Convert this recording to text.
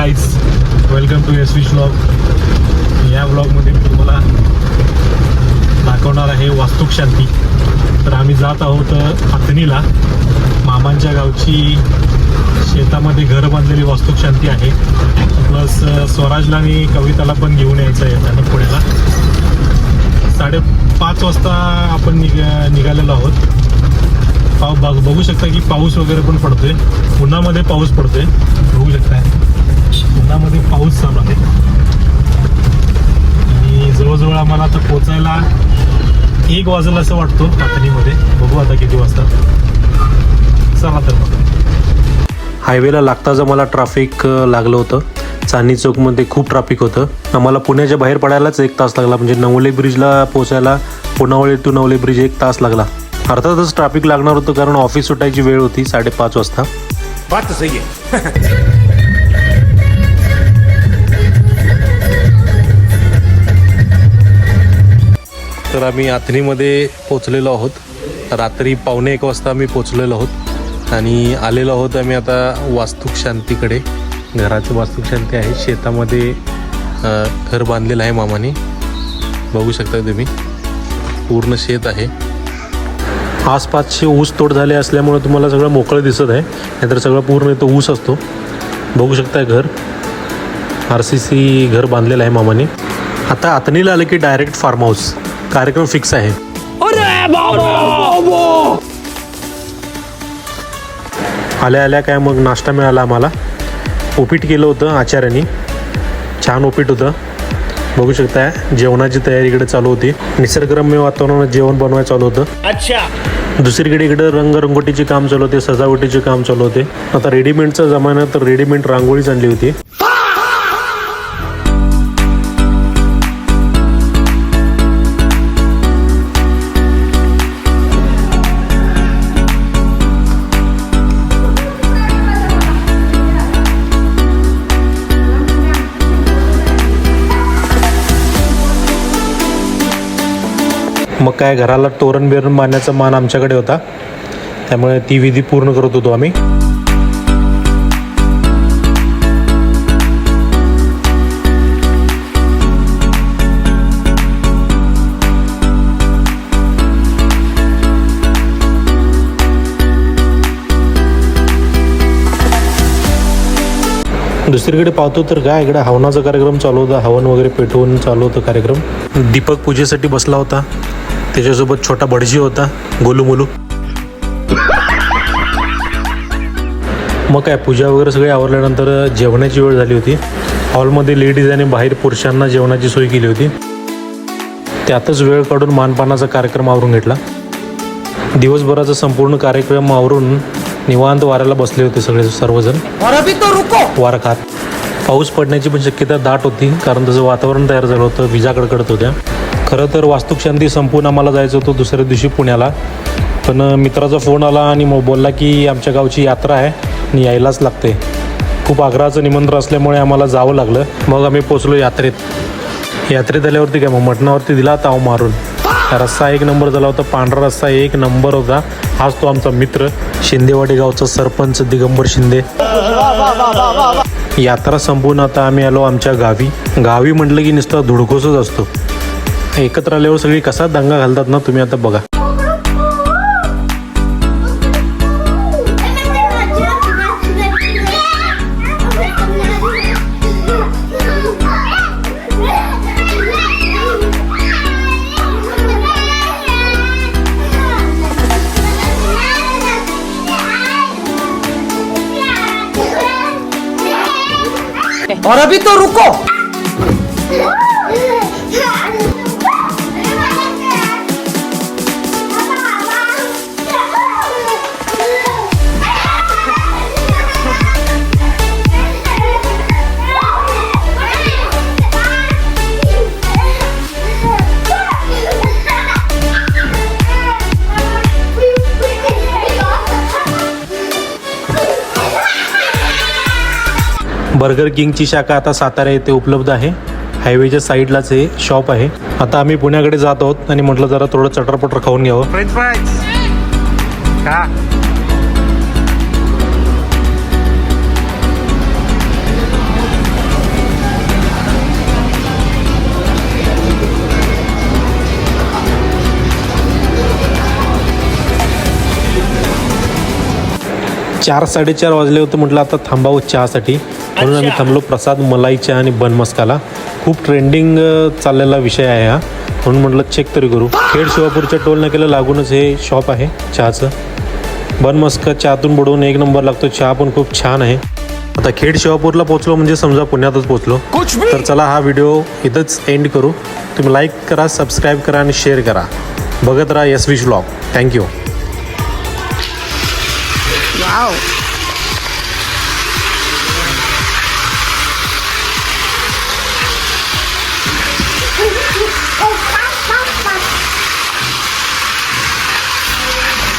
Guys, welcome to S V vlog. या व्लॉगमध्ये मी तुम्हाला दाखवणार आहे वास्तुक शांती. तर आम्ही जात आहोत अथणीला. मामांच्या गावची शेतामध्ये घर बांधलेली वास्तुक शांती आहे. प्लस स्वराजला आणि कविताला पण घेऊन यायचं आहे त्यांना पुण्याला. 5:30 वाजता आपण निघालेलो आहोत. बघू शकता की पाऊस वगैरे पण पडतोय. उन्हामध्ये पाऊस पडतोय, बघू शकताय. उन्हामध्ये पाऊस चालू आहे आणि जवळजवळ आम्हाला आता पोचायला 1 वाजला असं वाटतो अथणीमध्ये. बघू आता किती वाजता. चला तर मग. हायवेला लागताच आम्हाला ट्रॅफिक लागलं होतं. चांदणी चौकमध्ये खूप ट्रॅफिक होतं. आम्हाला पुण्याच्या बाहेर पडायलाच 1 तास लागला. म्हणजे नवले ब्रिजला पोचायला पुनावळे टू नवले ब्रिज 1 तास लागला. अर्थातच ट्रॅफिक लागणार होतं कारण ऑफिस सुटायची वेळ होती 5:30 वाजता. बात सही आहे. तर आम्ही अथणीमध्ये पोचलेलो आहोत. रात्री 1:45 वाजता आम्ही पोचलेलो आहोत आणि आलेलो आहोत आम्ही आता वास्तुक शांतीकडे. घराचं वास्तुक शांती आहे. शेतामध्ये घर बांधलेलं आहे मामाने. बघू शकता तुम्ही, पूर्ण शेत आहे. आसपासचे ऊस तोड झाले असल्यामुळे तुम्हाला सगळं मोकळं दिसत आहे, नाहीतर सगळं पूर्ण इथं ऊस असतो. बघू शकताय घर, RCC घर बांधलेलं आहे मामाने. आता अथणीला आलं की डायरेक्ट फार्म हाऊस. कार्यक्रम फिक्स आहे. आल्या आल्या काय मग नाश्ता मिळाला आम्हाला. उपीट केलं होतं आचार्याने, छान उपीट होतं. बघू शकताय जेवणाची तयारी इकडे चालू होती. निसर्गरम्य वातावरणात जेवण बनवायला चालू होतं. अच्छा. दुसरीकडे इकडे रंगरंगोटीचे काम चालू होते, सजावटीचे काम चालू होते. आता रेडीमेडचा जमाना, तर रेडीमेड रांगोळीच आणली होती. मग काय, घराला तोरण बिरण बांधण्याचा मान आमच्याकडे होता, त्यामुळे ती विधी पूर्ण करत होतो आम्ही. दुसरीकडे पाहतो तर काय, इकडे हवनाचा कार्यक्रम चालू होता. हवन वगैरे पेटवून चालू होतं कार्यक्रम. दीपक पूजेसाठी बसला होता. त्याच्यासोबत छोटा भटजी होता, गोलू मोलू. मग काय, पूजा वगैरे सगळे आवरल्यानंतर जेवणाची वेळ झाली होती. हॉलमध्ये लेडीज आणि बाहेर पुरुषांना जेवणाची सोय केली होती. त्यातच वेळ काढून मानपानाचा कार्यक्रम आवरून घेतला. दिवसभराचा संपूर्ण कार्यक्रम आवरून निवांत वाऱ्याला बसले होते सर्वजण. वारा खात. पाऊस पडण्याची पण शक्यता दाट होती कारण तसं वातावरण तयार झालं होतं. विजा कडकडत होत्या. खरं तर वास्तुक शांती संपून आम्हाला जायचं होतं दुसऱ्या दिवशी पुण्याला, पण मित्राचा फोन आला आणि मग बोलला की आमच्या गावची यात्रा आहे आणि यायलाच लागते. खूप आग्रहाचं निमंत्रण असल्यामुळे आम्हाला जावं लागलं. मग आम्ही पोचलो यात्रेत. यात्रेत आल्यावरती काय, मग मटणावरती दिला ताव मारून. रस्सा 1 नंबर झाला होता. पांढरा रस्सा 1 नंबर होता. हाच तो आमचा मित्र, शिंदेवाडी गावचा सरपंच दिगंबर शिंदे. यात्रा संपून आता आम्ही आलो आमच्या गावी. गावी म्हटलं की नुसतं धुडकोसच असतो. एकत्र आल्यावर सगळी कसा दंगा घालतात ना, तुम्ही आता बघा. और अभी तो रुको. बर्गर किंगची शाखा आता सातारा येथे उपलब्ध आहे. हायवेच्या साईडलाच हे शॉप आहे. आता आम्ही पुण्याकडे जात आहोत आणि म्हटलं जरा थोडं चटरपटर खाऊन घ्यावं. फ्रेंच फ्राईज का. 4-4:30 वाजले होते, म्हटलं आता थांबावं चहासाठी, म्हणून आम्ही थांबलो. प्रसाद मलाई चहा आणि बन मस्काला खूप ट्रेंडिंग चाललेला विषय आहे हा, म्हणून म्हटलं चेक तरी करू. खेड शिवापूरच्या टोल नाक्याला लागूनच हे शॉप आहे चहाचं. बन मस्का चहातून बुडवून एक नंबर लागतो. चहा पण खूप छान आहे. आता खेड शिवापूरला पोहोचलो म्हणजे समजा पुण्यातच पोहोचलो. तर चला हा व्हिडिओ इथंच एंड करू. तुम्ही लाईक करा, सबस्क्राईब करा आणि शेअर करा. बघत राहा यशविश व्लॉग. थँक्यू. वाव.